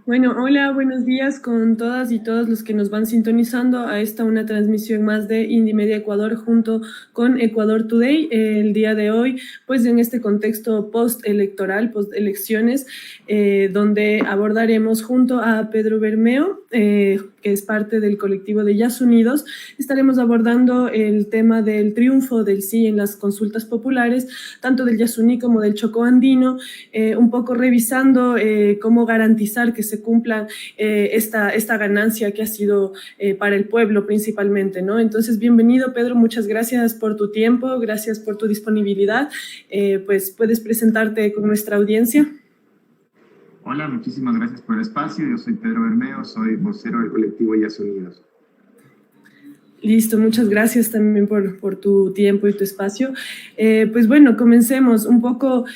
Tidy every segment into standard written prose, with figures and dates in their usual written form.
Bueno, hola, buenos días con todas y todos los que nos van sintonizando a esta una transmisión más de Indie Media Ecuador junto con Ecuador Today. El día de hoy, pues en este contexto post-electoral, post-elecciones, donde abordaremos junto a Pedro Bermeo, que es parte del colectivo de Yas Unidos, estaremos abordando el tema del triunfo del sí en las consultas populares, tanto del Yasuní como del Chocó Andino, un poco revisando cómo garantizar que se cumpla esta ganancia que ha sido para el pueblo principalmente, ¿no? Entonces, bienvenido, Pedro, muchas gracias por tu tiempo, gracias por tu disponibilidad. Pues puedes presentarte con nuestra audiencia. Hola, muchísimas gracias por el espacio. Yo soy Pedro Bermeo, soy vocero del colectivo Yas Unidos. Listo, muchas gracias también por tu tiempo y tu espacio. Pues bueno, comencemos un poco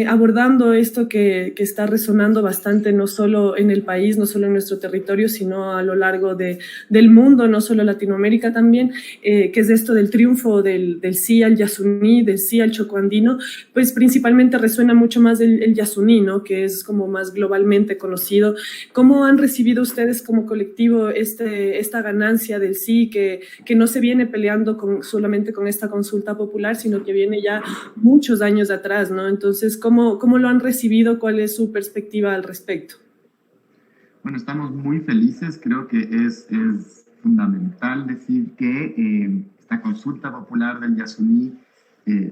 abordando esto que está resonando bastante, no solo en el país, no solo en nuestro territorio, sino a lo largo del mundo, no solo Latinoamérica también, que es esto del triunfo del sí al Yasuní, del sí al chocoandino. Pues principalmente resuena mucho más el Yasuní, ¿no? Que es como más globalmente conocido. ¿Cómo han recibido ustedes como colectivo esta ganancia del sí que no se viene peleando solamente con esta consulta popular, sino que viene ya muchos años atrás, ¿no? Entonces, ¿cómo lo han recibido? ¿Cuál es su perspectiva al respecto? Bueno, estamos muy felices. Creo que es fundamental decir que esta consulta popular del Yasuní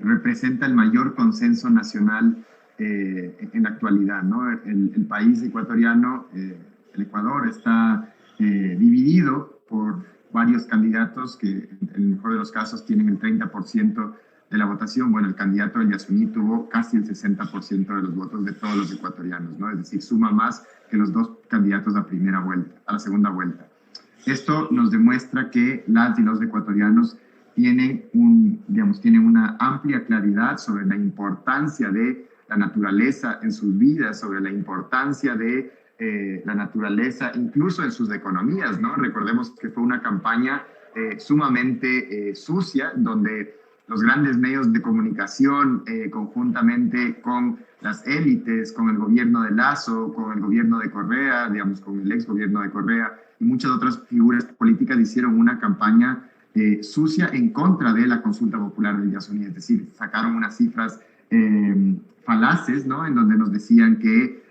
representa el mayor consenso nacional en la actualidad, ¿no? El país ecuatoriano, el Ecuador, está dividido por varios candidatos que en el mejor de los casos tienen el 30% de la votación. Bueno, el candidato del Yasuní tuvo casi el 60% de los votos de todos los ecuatorianos, ¿no? Es decir, suma más que los dos candidatos a la segunda vuelta. Esto nos demuestra que las y los ecuatorianos tienen una amplia claridad sobre la importancia de la naturaleza en sus vidas, sobre la importancia de la naturaleza incluso en sus economías, ¿no? Recordemos que fue una campaña sumamente sucia, donde los grandes medios de comunicación, conjuntamente con las élites, con el gobierno de Lazo, con el gobierno de Correa, digamos, con el ex gobierno de Correa y muchas otras figuras políticas hicieron una campaña sucia en contra de la consulta popular del Yasuní, es decir, sacaron unas cifras falaces, ¿no? En donde nos decían que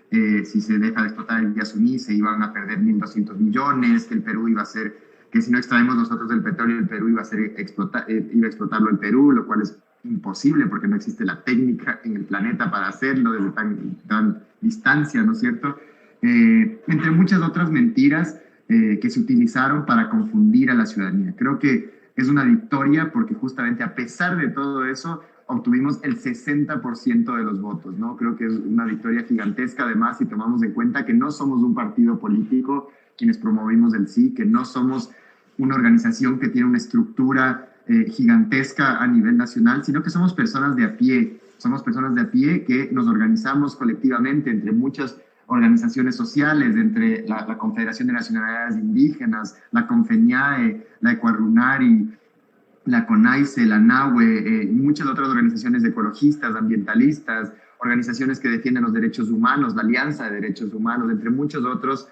si se deja de explotar el Yasuní se iban a perder 1.200 millones, que el Perú iba a ser, que si no extraemos nosotros el petróleo, el Perú iba a explotarlo el Perú, lo cual es imposible porque no existe la técnica en el planeta para hacerlo desde tan distancia, ¿no es cierto? Entre muchas otras mentiras que se utilizaron para confundir a la ciudadanía. Creo que es una victoria porque justamente a pesar de todo eso, obtuvimos el 60% de los votos, ¿no? Creo que es una victoria gigantesca, además, si tomamos en cuenta que no somos un partido político quienes promovimos el sí, que no somos una organización que tiene una estructura gigantesca a nivel nacional, sino que somos personas de a pie que nos organizamos colectivamente entre muchas organizaciones sociales, entre la Confederación de Nacionalidades Indígenas, la Confeñae, la Ecuarunari, la CONAICE, la NAHUE, y muchas otras organizaciones de ecologistas, ambientalistas, organizaciones que defienden los derechos humanos, la Alianza de Derechos Humanos, entre muchos otros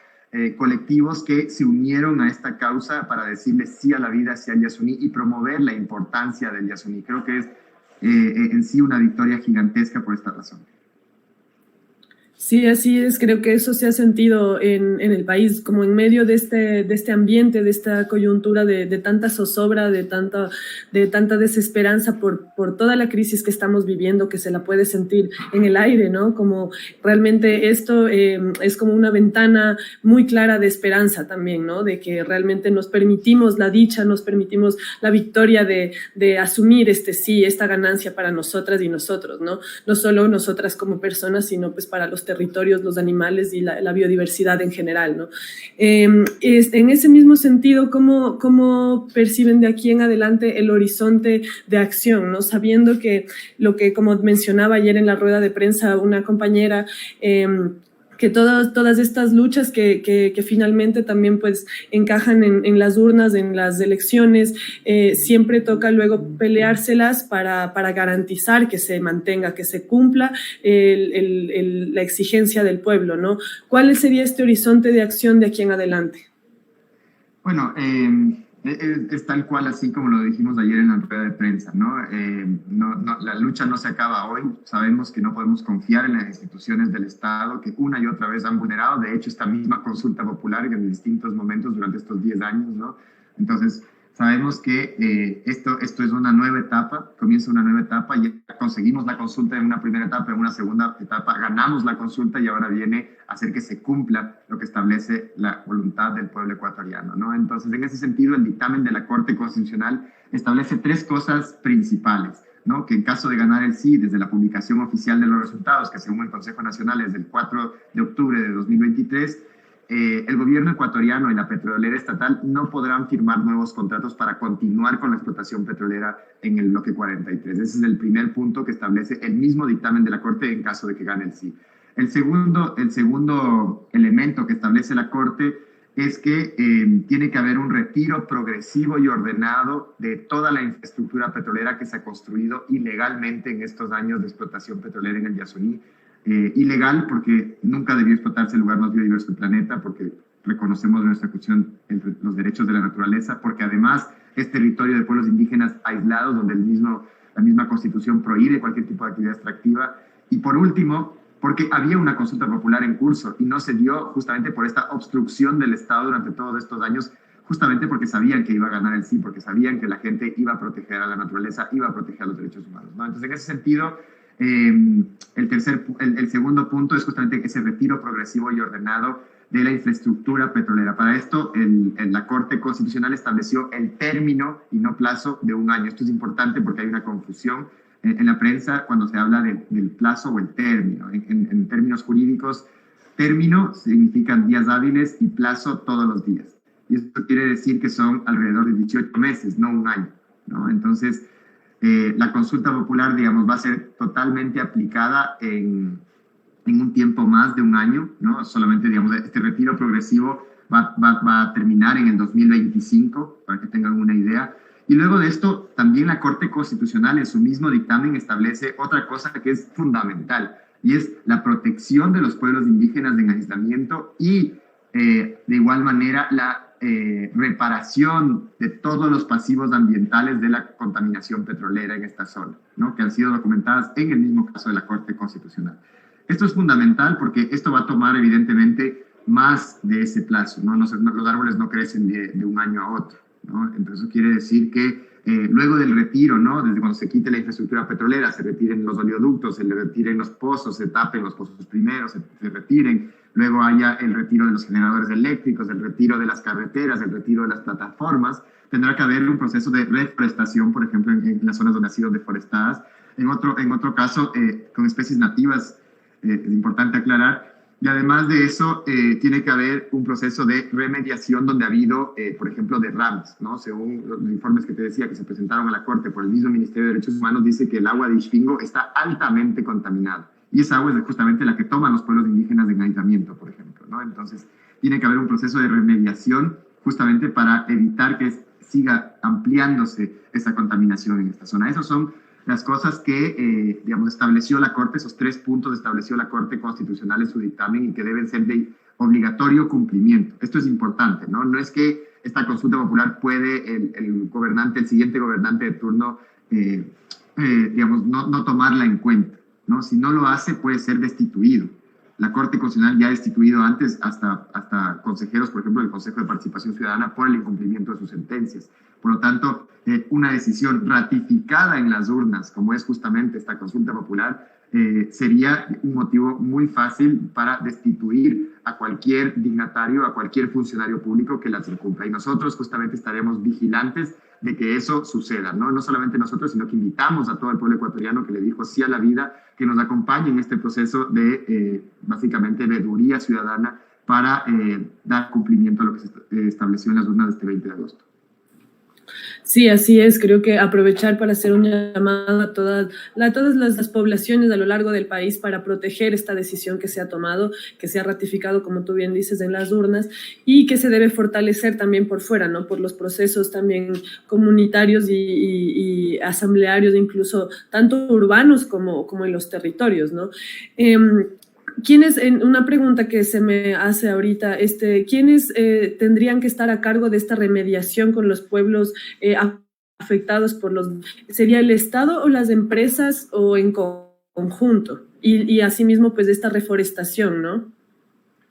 colectivos que se unieron a esta causa para decirle sí a la vida, sí al Yasuní y promover la importancia del Yasuní. Creo que es en sí una victoria gigantesca por esta razón. Sí, así es. Creo que eso se ha sentido en el país, como en medio de este ambiente, de esta coyuntura de tanta zozobra, de tanta desesperanza por toda la crisis que estamos viviendo, que se la puede sentir en el aire, ¿no? Como realmente esto es como una ventana muy clara de esperanza también, ¿no? De que realmente nos permitimos la dicha, nos permitimos la victoria de asumir sí, esta ganancia para nosotras y nosotros, ¿no? No solo nosotras como personas, sino pues para los territorios, los animales y la biodiversidad en general, ¿no? En ese mismo sentido, ¿cómo perciben de aquí en adelante el horizonte de acción, ¿no? Sabiendo que lo que, como mencionaba ayer en la rueda de prensa una compañera, que todas estas luchas que finalmente también pues encajan en las urnas, en las elecciones, siempre toca luego peleárselas para garantizar que se mantenga, que se cumpla la exigencia del pueblo, ¿no? ¿Cuál sería este horizonte de acción de aquí en adelante? Bueno, es tal cual así como lo dijimos ayer en la rueda de prensa, ¿no? La lucha no se acaba hoy. Sabemos que no podemos confiar en las instituciones del Estado que una y otra vez han vulnerado. De hecho, esta misma consulta popular en distintos momentos durante estos 10 años, ¿no? Entonces, sabemos que esto es una nueva etapa, comienza una nueva etapa, ya conseguimos la consulta en una primera etapa, en una segunda etapa ganamos la consulta y ahora viene a hacer que se cumpla lo que establece la voluntad del pueblo ecuatoriano, ¿no? Entonces, en ese sentido, el dictamen de la Corte Constitucional establece tres cosas principales, ¿no? Que en caso de ganar el sí, desde la publicación oficial de los resultados, que según el Consejo Nacional es del 4 de octubre de 2023, el gobierno ecuatoriano y la petrolera estatal no podrán firmar nuevos contratos para continuar con la explotación petrolera en el bloque 43. Ese es el primer punto que establece el mismo dictamen de la Corte en caso de que gane el sí. El segundo elemento que establece la Corte es que tiene que haber un retiro progresivo y ordenado de toda la infraestructura petrolera que se ha construido ilegalmente en estos años de explotación petrolera en el Yasuní. Ilegal porque nunca debió explotarse el lugar más biodiverso del planeta, porque reconocemos nuestra cuestión entre los derechos de la naturaleza, porque además es territorio de pueblos indígenas aislados, donde la misma Constitución prohíbe cualquier tipo de actividad extractiva. Y por último, porque había una consulta popular en curso y no se dio justamente por esta obstrucción del Estado durante todos estos años, justamente porque sabían que iba a ganar el sí, porque sabían que la gente iba a proteger a la naturaleza, iba a proteger a los derechos humanos, ¿no? Entonces, en ese sentido, el segundo punto es justamente ese retiro progresivo y ordenado de la infraestructura petrolera. Para esto, la Corte Constitucional estableció el término y no plazo de un año. Esto es importante porque hay una confusión en la prensa cuando se habla del plazo o el término. En términos jurídicos, término significan días hábiles y plazo todos los días. Y esto quiere decir que son alrededor de 18 meses, no un año, ¿no? Entonces, la consulta popular, digamos, va a ser totalmente aplicada en un tiempo más de un año, ¿no? Solamente, digamos, este retiro progresivo va a terminar en el 2025, para que tengan una idea. Y luego de esto, también la Corte Constitucional en su mismo dictamen establece otra cosa que es fundamental, y es la protección de los pueblos indígenas en aislamiento y, de igual manera, la reparación de todos los pasivos ambientales de la contaminación petrolera en esta zona, ¿no? Que han sido documentadas en el mismo caso de la Corte Constitucional. Esto es fundamental porque esto va a tomar evidentemente más de ese plazo, ¿no? Los árboles no crecen de un año a otro, ¿no? Entonces eso quiere decir que luego del retiro, ¿no? Desde cuando se quite la infraestructura petrolera, se retiren los oleoductos, se retiren los pozos, se tapen los pozos primero, se retiren, luego haya el retiro de los generadores eléctricos, el retiro de las carreteras, el retiro de las plataformas, tendrá que haber un proceso de reforestación, por ejemplo, en las zonas donde han sido deforestadas. En otro caso, con especies nativas, es importante aclarar. Y además de eso, tiene que haber un proceso de remediación donde ha habido, por ejemplo, derrames, ¿no? Según los informes que te decía que se presentaron a la Corte por el mismo Ministerio de Derechos Humanos, dice que el agua de Ixtingo está altamente contaminada. Y esa agua es justamente la que toman los pueblos indígenas en aislamiento, por ejemplo, ¿no? Entonces, tiene que haber un proceso de remediación justamente para evitar que siga ampliándose esa contaminación en esta zona. Esos son las cosas que, digamos, estableció la Corte, esos 3 puntos estableció la Corte Constitucional en su dictamen y que deben ser de obligatorio cumplimiento. Esto es importante, ¿no? No es que esta consulta popular puede el siguiente gobernante de turno, digamos, no tomarla en cuenta, ¿no? Si no lo hace, puede ser destituido. La Corte Constitucional ya ha destituido antes hasta consejeros, por ejemplo, del Consejo de Participación Ciudadana por el incumplimiento de sus sentencias. Por lo tanto, una decisión ratificada en las urnas, como es justamente esta consulta popular, sería un motivo muy fácil para destituir a cualquier dignatario, a cualquier funcionario público que las incumpla. Y nosotros justamente estaremos vigilantes de que eso suceda, ¿no? No solamente nosotros, sino que invitamos a todo el pueblo ecuatoriano que le dijo sí a la vida, que nos acompañe en este proceso de, básicamente, veeduría ciudadana para dar cumplimiento a lo que se estableció en las urnas de este 20 de agosto. Sí, así es. Creo que aprovechar para hacer una llamada todas las poblaciones a lo largo del país para proteger esta decisión que se ha tomado, que se ha ratificado, como tú bien dices, en las urnas y que se debe fortalecer también por fuera, ¿no? Por los procesos también comunitarios y asamblearios, incluso tanto urbanos como en los territorios, ¿no? ¿Quiénes, una pregunta que se me hace ahorita, ¿quiénes tendrían que estar a cargo de esta remediación con los pueblos afectados por sería el Estado o las empresas o en conjunto? Y asimismo, pues, de esta reforestación, ¿no?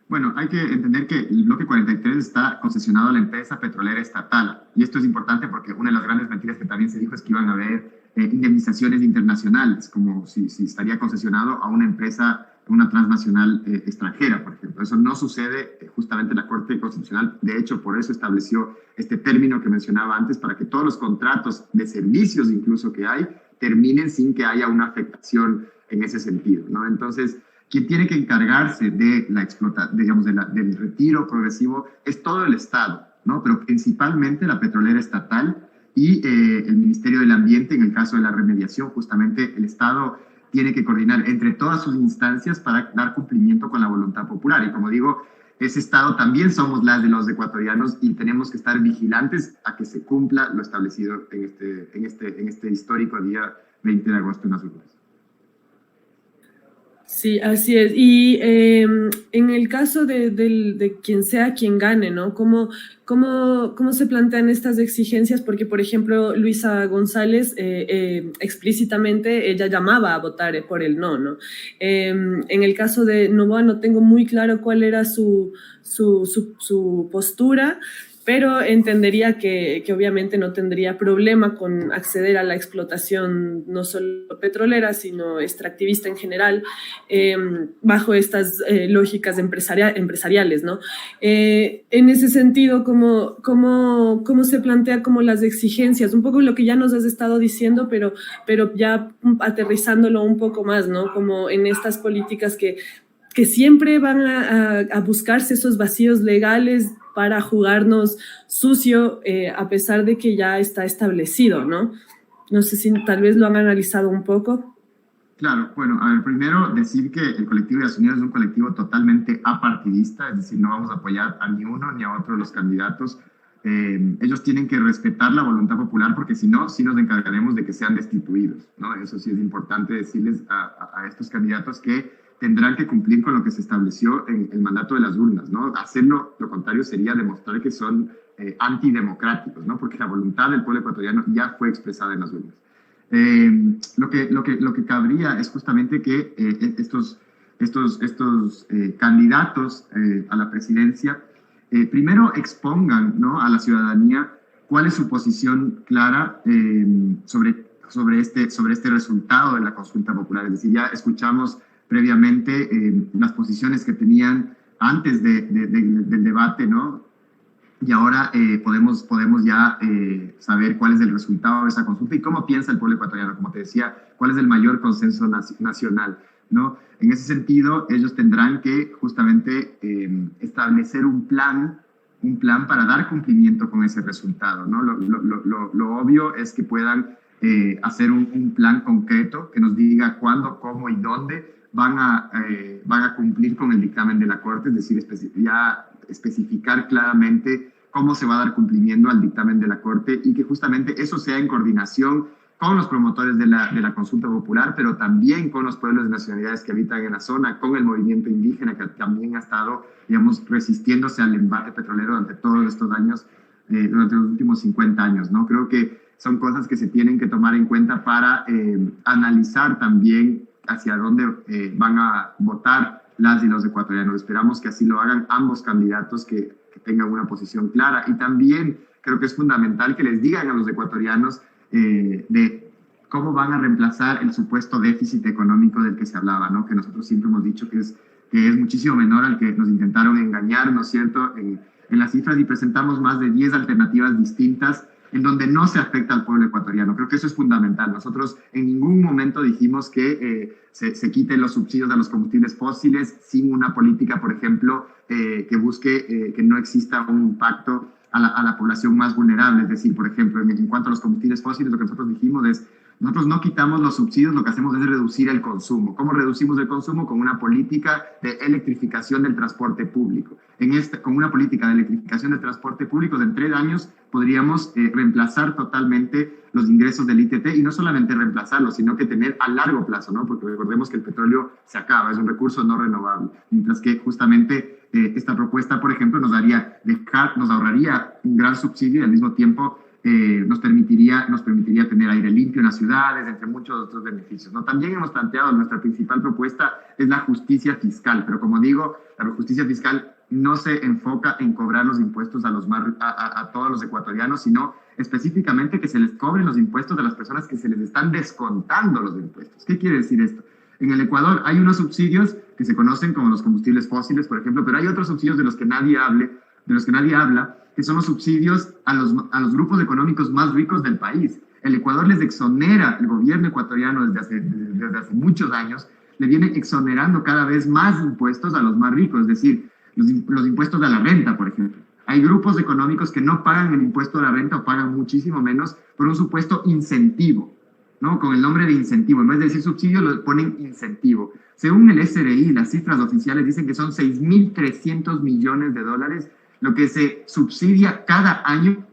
Bueno, hay que entender que el bloque 43 está concesionado a la empresa petrolera estatal. Y esto es importante porque una de las grandes mentiras que también se dijo es que iban a haber indemnizaciones internacionales, como si estaría concesionado a una empresa, una transnacional extranjera, por ejemplo. Eso no sucede. Justamente la Corte Constitucional, de hecho, por eso estableció este término que mencionaba antes, para que todos los contratos de servicios incluso que hay terminen sin que haya una afectación en ese sentido, ¿no? Entonces, quien tiene que encargarse de la digamos, del retiro progresivo es todo el Estado, ¿no? Pero principalmente la petrolera estatal y el Ministerio del Ambiente en el caso de la remediación. Justamente el Estado tiene que coordinar entre todas sus instancias para dar cumplimiento con la voluntad popular. Y como digo, ese Estado también somos las de los ecuatorianos y tenemos que estar vigilantes a que se cumpla lo establecido en este histórico día 20 de agosto en las urnas. Sí, así es. Y en el caso de quien sea quien gane, ¿no? ¿Cómo se plantean estas exigencias? Porque, por ejemplo, Luisa González explícitamente ella llamaba a votar por el no, ¿no? En el caso de Noboa no tengo muy claro cuál era su postura, pero entendería que obviamente no tendría problema con acceder a la explotación no solo petrolera, sino extractivista en general, bajo estas lógicas empresariales, ¿no? En ese sentido, ¿cómo se plantea como las exigencias? Un poco lo que ya nos has estado diciendo, pero ya aterrizándolo un poco más, ¿no? Como en estas políticas que siempre van a buscarse esos vacíos legales para jugarnos sucio, a pesar de que ya está establecido, ¿no? No sé si tal vez lo han analizado un poco. Claro, bueno, a ver, primero decir que el colectivo de Unidos es un colectivo totalmente apartidista, es decir, no vamos a apoyar a ni uno ni a otro de los candidatos. Ellos tienen que respetar la voluntad popular porque si no, sí nos encargaremos de que sean destituidos, ¿no? Eso sí es importante decirles a estos candidatos que tendrán que cumplir con lo que se estableció en el mandato de las urnas, ¿no? Hacerlo, lo contrario sería demostrar que son antidemocráticos, ¿no? Porque la voluntad del pueblo ecuatoriano ya fue expresada en las urnas. Lo que cabría es justamente que estos candidatos a la presidencia primero expongan, ¿no?, a la ciudadanía cuál es su posición clara sobre este resultado de la consulta popular. Es decir, ya escuchamos previamente las posiciones que tenían antes del debate, ¿no? Y ahora podemos ya saber cuál es el resultado de esa consulta y cómo piensa el pueblo ecuatoriano, como te decía, cuál es el mayor consenso nacional, ¿no? En ese sentido, ellos tendrán que justamente establecer un plan para dar cumplimiento con ese resultado, ¿no? Lo obvio es que puedan hacer un plan concreto que nos diga cuándo, cómo y dónde van a cumplir con el dictamen de la Corte, es decir, ya especificar claramente cómo se va a dar cumplimiento al dictamen de la Corte y que justamente eso sea en coordinación con los promotores de la consulta popular, pero también con los pueblos de nacionalidades que habitan en la zona, con el movimiento indígena que también ha estado, digamos, resistiéndose al embate petrolero durante todos estos años, durante los últimos 50 años, ¿no? Creo que son cosas que se tienen que tomar en cuenta para analizar también hacia dónde van a votar las y los ecuatorianos. Esperamos que así lo hagan ambos candidatos que tengan una posición clara. Y también creo que es fundamental que les digan a los ecuatorianos de cómo van a reemplazar el supuesto déficit económico del que se hablaba, ¿no? Que nosotros siempre hemos dicho que es muchísimo menor al que nos intentaron engañar, ¿no es cierto?, en las cifras, y presentamos más de 10 alternativas distintas en donde no se afecta al pueblo ecuatoriano. Creo que eso es fundamental. Nosotros en ningún momento dijimos que se quiten los subsidios a los combustibles fósiles sin una política, por ejemplo, que busque que no exista un impacto a la población más vulnerable. Es decir, por ejemplo, en cuanto a los combustibles fósiles, lo que nosotros dijimos es, nosotros no quitamos los subsidios, lo que hacemos es reducir el consumo. ¿Cómo reducimos el consumo? Con una política de electrificación del transporte público. Con una política de electrificación del transporte público de en 3 años podríamos reemplazar totalmente los ingresos del ITT, y no solamente reemplazarlos, sino que tener a largo plazo, ¿no? Porque recordemos que el petróleo se acaba, es un recurso no renovable, mientras que justamente esta propuesta, por ejemplo, nos ahorraría un gran subsidio y al mismo tiempo nos permitiría tener aire limpio en las ciudades, entre muchos otros beneficios, ¿no? También hemos planteado, nuestra principal propuesta es la justicia fiscal, pero como digo, la justicia fiscal no se enfoca en cobrar los impuestos a todos los ecuatorianos, sino específicamente que se les cobren los impuestos de las personas que se les están descontando los impuestos. ¿Qué quiere decir esto? En el Ecuador hay unos subsidios que se conocen como los combustibles fósiles, por ejemplo, pero hay otros subsidios de los que nadie habla, que son los subsidios a los grupos económicos más ricos del país. El Ecuador les exonera, el gobierno ecuatoriano desde hace muchos años, le viene exonerando cada vez más impuestos a los más ricos, es decir, los impuestos de la renta, por ejemplo. Hay grupos económicos que no pagan el impuesto de la renta o pagan muchísimo menos por un supuesto incentivo, ¿no? Con el nombre de incentivo. En vez de decir subsidio, lo ponen incentivo. Según el SRI, las cifras oficiales dicen que son 6.300 millones de dólares lo que se subsidia cada año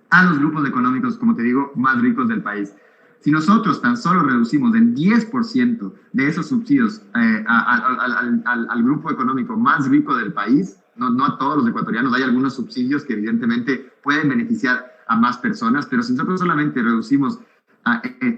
a los grupos económicos, como te digo, más ricos del país. Si nosotros tan solo reducimos el 10% de esos subsidios al grupo económico más rico del país, no a todos los ecuatorianos, hay algunos subsidios que evidentemente pueden beneficiar a más personas, pero si nosotros solamente reducimos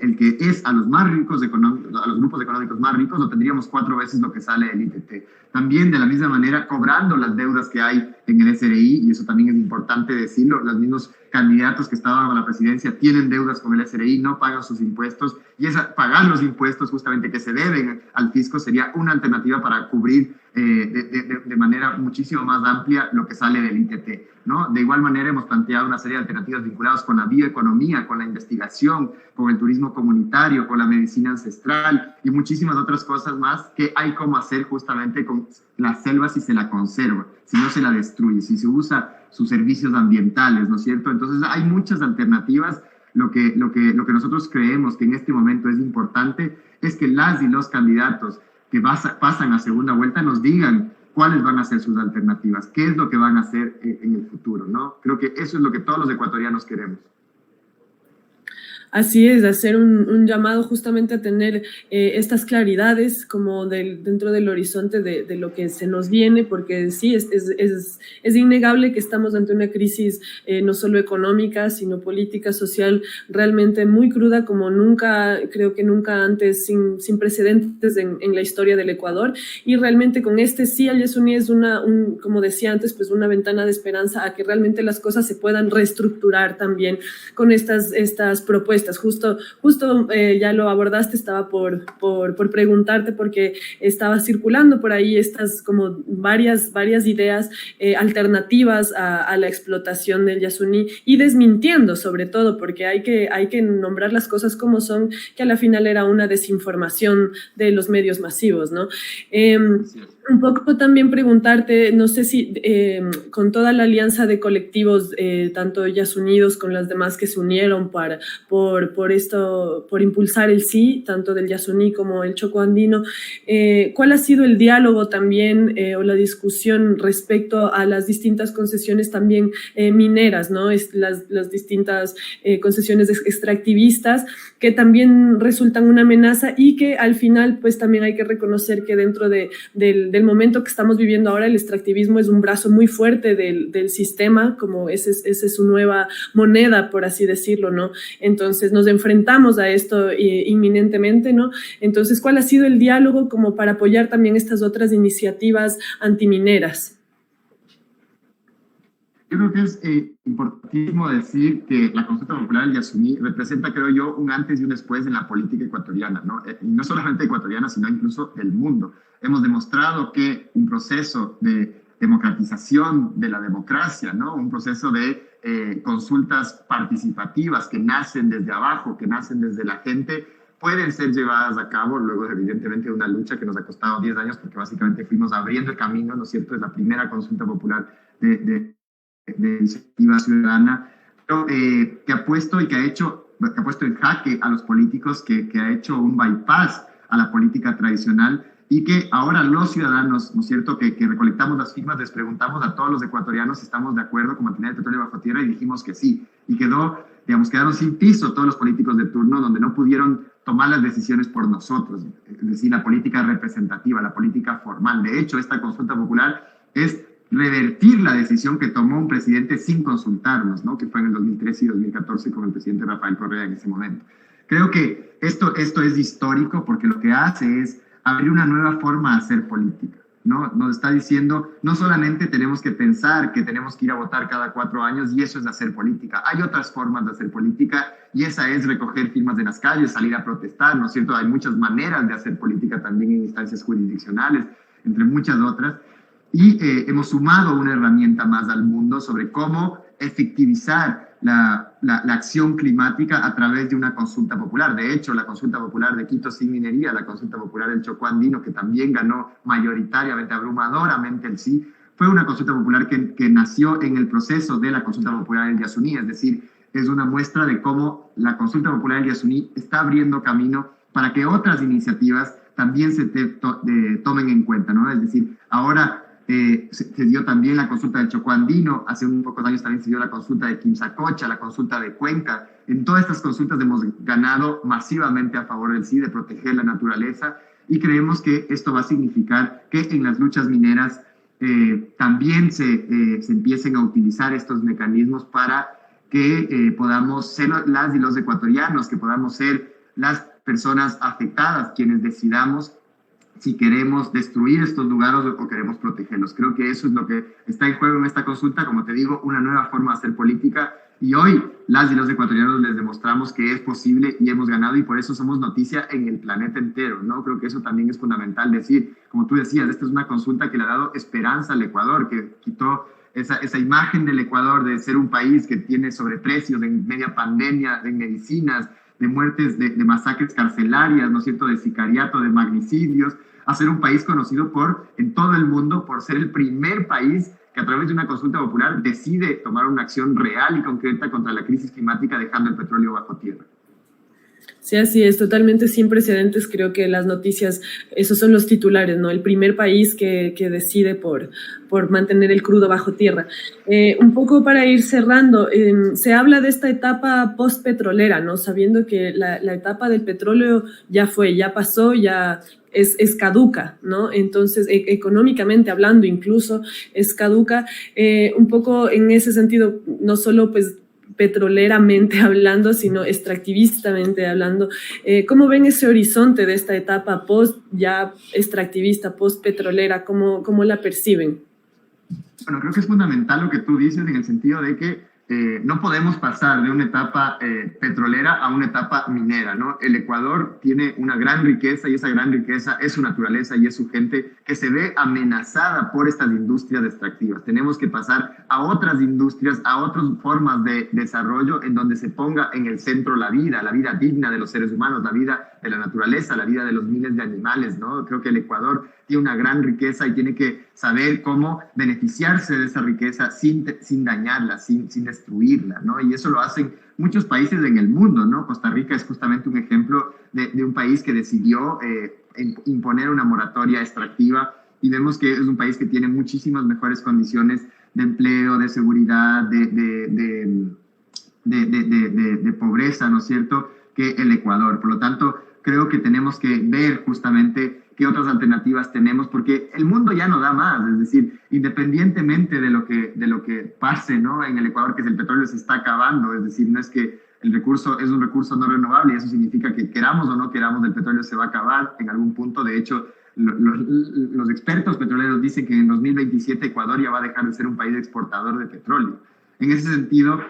el que es a los más ricos a los grupos económicos más ricos, lo tendríamos 4 veces lo que sale del ITT. También de la misma manera cobrando las deudas que hay en el SRI, y eso también es importante decirlo, los mismos candidatos que estaban a la presidencia tienen deudas con el SRI, no pagan sus impuestos, y pagar los impuestos justamente que se deben al fisco sería una alternativa para cubrir de manera muchísimo más amplia lo que sale del ITT, ¿no? De igual manera hemos planteado una serie de alternativas vinculadas con la bioeconomía, con la investigación, con el turismo comunitario, con la medicina ancestral y muchísimas otras cosas más que hay como hacer justamente con la selva si se la conserva, si no se la destruye, si se usa sus servicios ambientales, ¿no es cierto? Entonces hay muchas alternativas. Lo que nosotros creemos que en este momento es importante es que las y los candidatos que pasan a segunda vuelta nos digan cuáles van a ser sus alternativas, qué es lo que van a hacer en el futuro, ¿no? Creo que eso es lo que todos los ecuatorianos queremos. Así es, hacer un llamado justamente a tener estas claridades como dentro del horizonte de lo que se nos viene, porque sí, es innegable que estamos ante una crisis no solo económica, sino política, social, realmente muy cruda, como nunca, creo que nunca antes, sin precedentes en la historia del Ecuador, y realmente con sí, el Yasuní es como decía antes, pues una ventana de esperanza a que realmente las cosas se puedan reestructurar también con estas propuestas. Justo ya lo abordaste, estaba por preguntarte porque estaba circulando por ahí estas como varias ideas alternativas a la explotación del Yasuní y desmintiendo sobre todo, porque hay que nombrar las cosas como son, que a la final era una desinformación de los medios masivos, ¿no? Un poco también preguntarte, no sé si con toda la alianza de colectivos, tanto Yasunidos con las demás que se unieron por impulsar el sí, tanto del Yasuní como el Choco Andino, ¿cuál ha sido el diálogo también o la discusión respecto a las distintas concesiones también mineras, ¿no? Las distintas concesiones extractivistas que también resultan una amenaza y que al final pues también hay que reconocer que dentro del momento que estamos viviendo ahora el extractivismo es un brazo muy fuerte del sistema, como esa es su nueva moneda, por así decirlo, ¿no? Entonces nos enfrentamos a esto inminentemente, ¿no? Entonces, ¿cuál ha sido el diálogo como para apoyar también estas otras iniciativas antimineras? Yo creo que es importantísimo decir que la consulta popular del Yasuní representa, creo yo, un antes y un después en la política ecuatoriana, ¿no? No solamente ecuatoriana, sino incluso del mundo. Hemos demostrado que un proceso de democratización de la democracia, ¿no? Un proceso de consultas participativas que nacen desde abajo, que nacen desde la gente, pueden ser llevadas a cabo luego, evidentemente, de una lucha que nos ha costado 10 años, porque básicamente fuimos abriendo el camino, ¿no es cierto? Es la primera consulta popular de de iniciativa ciudadana, pero, que ha puesto en jaque a los políticos, que ha hecho un bypass a la política tradicional, y que ahora los ciudadanos, ¿no es cierto?, que recolectamos las firmas, les preguntamos a todos los ecuatorianos si estamos de acuerdo con mantener el petróleo bajo tierra, y dijimos que sí. Y quedaron sin piso todos los políticos de turno, donde no pudieron tomar las decisiones por nosotros, es decir, la política representativa, la política formal. De hecho, esta consulta popular es revertir la decisión que tomó un presidente sin consultarnos, ¿no?, que fue en el 2013 y 2014 con el presidente Rafael Correa en ese momento. Creo que esto es histórico, porque lo que hace es abrir una nueva forma de hacer política, ¿no? Nos está diciendo, no solamente tenemos que pensar que tenemos que ir a votar cada 4 años y eso es hacer política. Hay otras formas de hacer política, y esa es recoger firmas de las calles, salir a protestar, ¿no es cierto? Hay muchas maneras de hacer política también en instancias jurisdiccionales, entre muchas otras. Y hemos sumado una herramienta más al mundo sobre cómo efectivizar la acción climática a través de una consulta popular. De hecho, la consulta popular de Quito sin minería, la consulta popular del Chocó Andino, que también ganó mayoritariamente, abrumadoramente el sí, fue una consulta popular que nació en el proceso de la consulta popular del Yasuní. Es decir, es una muestra de cómo la consulta popular del Yasuní está abriendo camino para que otras iniciativas también se tomen en cuenta, ¿no? Es decir, ahora se dio también la consulta del Chocó Andino, hace un pocos años también se dio la consulta de Quimsacocha, la consulta de Cuenca. En todas estas consultas hemos ganado masivamente a favor del sí, de proteger la naturaleza, y creemos que esto va a significar que en las luchas mineras también se empiecen a utilizar estos mecanismos para que podamos ser las y los ecuatorianos, que podamos ser las personas afectadas quienes decidamos si queremos destruir estos lugares o queremos protegerlos. Creo que eso es lo que está en juego en esta consulta, como te digo, una nueva forma de hacer política, y hoy las y los ecuatorianos les demostramos que es posible y hemos ganado, y por eso somos noticia en el planeta entero, ¿no? Creo que eso también es fundamental decir. Como tú decías, esta es una consulta que le ha dado esperanza al Ecuador, que quitó esa imagen del Ecuador de ser un país que tiene sobreprecios en media pandemia, de medicinas, de muertes, de masacres carcelarias, ¿no es cierto?, de sicariato, de magnicidios, a ser un país conocido en todo el mundo por ser el primer país que a través de una consulta popular decide tomar una acción real y concreta contra la crisis climática, dejando el petróleo bajo tierra. Sí, así es, totalmente sin precedentes. Creo que las noticias, esos son los titulares, ¿no? El primer país que decide por mantener el crudo bajo tierra. Un poco para ir cerrando, se habla de esta etapa post-petrolera, ¿no? Sabiendo que la etapa del petróleo ya fue, ya pasó, ya es caduca, ¿no? Entonces, económicamente hablando incluso, es caduca. Un poco en ese sentido, no solo pues petroleramente hablando, sino extractivistamente hablando. ¿Cómo ven ese horizonte de esta etapa ya extractivista, post-petrolera? ¿Cómo la perciben? Bueno, creo que es fundamental lo que tú dices, en el sentido de que no podemos pasar de una etapa petrolera a una etapa minera, ¿no? El Ecuador tiene una gran riqueza, y esa gran riqueza es su naturaleza y es su gente, que se ve amenazada por estas industrias extractivas. Tenemos que pasar a otras industrias, a otras formas de desarrollo, en donde se ponga en el centro la vida digna de los seres humanos, la vida de la naturaleza, la vida de los miles de animales, ¿no? Creo que el Ecuador tiene una gran riqueza y tiene que saber cómo beneficiarse de esa riqueza sin dañarla, sin destruirla, ¿no? Y eso lo hacen muchos países en el mundo, ¿no? Costa Rica es justamente un ejemplo de un país que decidió imponer una moratoria extractiva, y vemos que es un país que tiene muchísimas mejores condiciones de empleo, de seguridad, de pobreza, ¿no es cierto?, que el Ecuador. Por lo tanto, creo que tenemos que ver justamente qué otras alternativas tenemos, porque el mundo ya no da más. Es decir, independientemente de lo que pase, ¿no?, en el Ecuador, que el petróleo se está acabando. Es decir, no es que el recurso es un recurso no renovable, y eso significa que queramos o no queramos, el petróleo se va a acabar en algún punto. De hecho, los expertos petroleros dicen que en 2027 Ecuador ya va a dejar de ser un país exportador de petróleo. En ese sentido,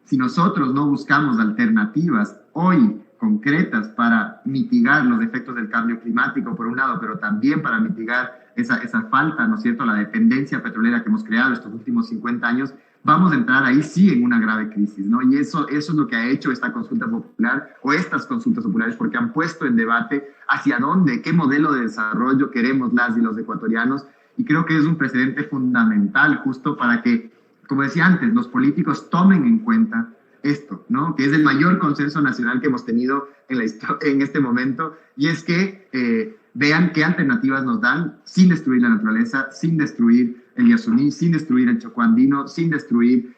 si nosotros no buscamos alternativas hoy concretas para mitigar los efectos del cambio climático, por un lado, pero también para mitigar esa falta, ¿no es cierto?, la dependencia petrolera que hemos creado estos últimos 50 años, vamos a entrar ahí sí en una grave crisis, ¿no? Y eso es lo que ha hecho esta consulta popular, o estas consultas populares, porque han puesto en debate hacia dónde, qué modelo de desarrollo queremos las y los ecuatorianos, y creo que es un precedente fundamental justo para que como decía antes, los políticos tomen en cuenta esto, ¿no? Que es el mayor consenso nacional que hemos tenido en este momento, y es que vean qué alternativas nos dan sin destruir la naturaleza, sin destruir el Yasuní, sin destruir el Chocó andino, sin destruir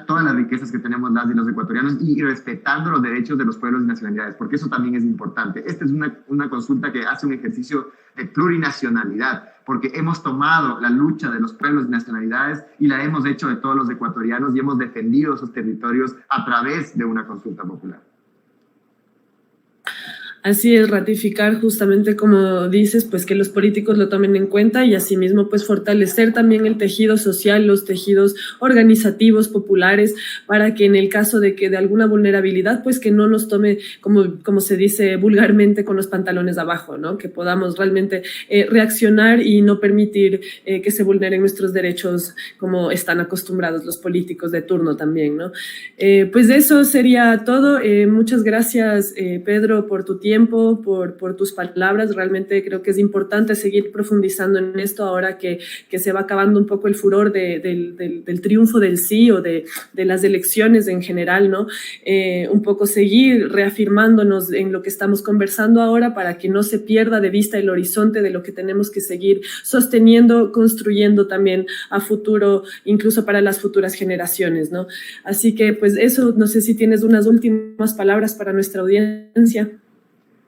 todas las riquezas que tenemos las y los ecuatorianos, y respetando los derechos de los pueblos y nacionalidades, porque eso también es importante. Esta es una consulta que hace un ejercicio de plurinacionalidad, porque hemos tomado la lucha de los pueblos y nacionalidades y la hemos hecho de todos los ecuatorianos y hemos defendido esos territorios a través de una consulta popular. Así es, ratificar justamente como dices, pues que los políticos lo tomen en cuenta y asimismo pues fortalecer también el tejido social, los tejidos organizativos, populares, para que en el caso de que de alguna vulnerabilidad, pues que no nos tome, como se dice vulgarmente, con los pantalones abajo, ¿no? Que podamos realmente reaccionar y no permitir que se vulneren nuestros derechos como están acostumbrados los políticos de turno también, ¿no? Pues eso sería todo. Muchas gracias, Pedro, por tu tiempo, por tus palabras. Realmente creo que es importante seguir profundizando en esto ahora que se va acabando un poco el furor del triunfo del sí o de las elecciones en general, ¿no? Un poco seguir reafirmándonos en lo que estamos conversando ahora para que no se pierda de vista el horizonte de lo que tenemos que seguir sosteniendo, construyendo también a futuro, incluso para las futuras generaciones, ¿no? Así que pues eso, no sé si tienes unas últimas palabras para nuestra audiencia.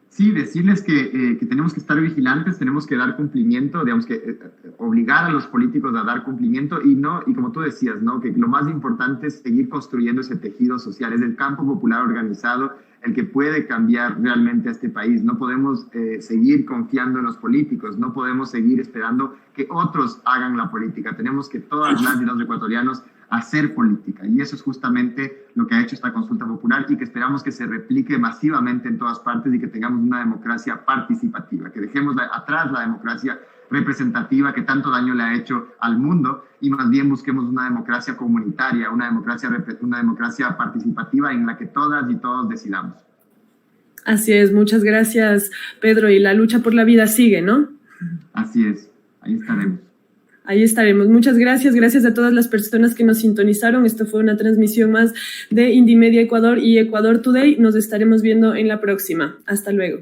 Sí, decirles que tenemos que estar vigilantes, tenemos que dar cumplimiento, digamos que obligar a los políticos a dar cumplimiento y como tú decías, ¿no? Que lo más importante es seguir construyendo ese tejido social, es el campo popular organizado el que puede cambiar realmente a este país. No podemos seguir confiando en los políticos, no podemos seguir esperando que otros hagan la política. Tenemos que todas las y los ecuatorianos hacer política, y eso es justamente lo que ha hecho esta consulta popular y que esperamos que se replique masivamente en todas partes y que tengamos una democracia participativa, que dejemos atrás la democracia representativa que tanto daño le ha hecho al mundo y más bien busquemos una democracia comunitaria, una democracia participativa en la que todas y todos decidamos. Así es, muchas gracias, Pedro, y la lucha por la vida sigue, ¿no? Así es, ahí estaremos. Ahí estaremos. Muchas gracias. Gracias a todas las personas que nos sintonizaron. Esto fue una transmisión más de Indymedia Ecuador y Ecuador Today. Nos estaremos viendo en la próxima. Hasta luego.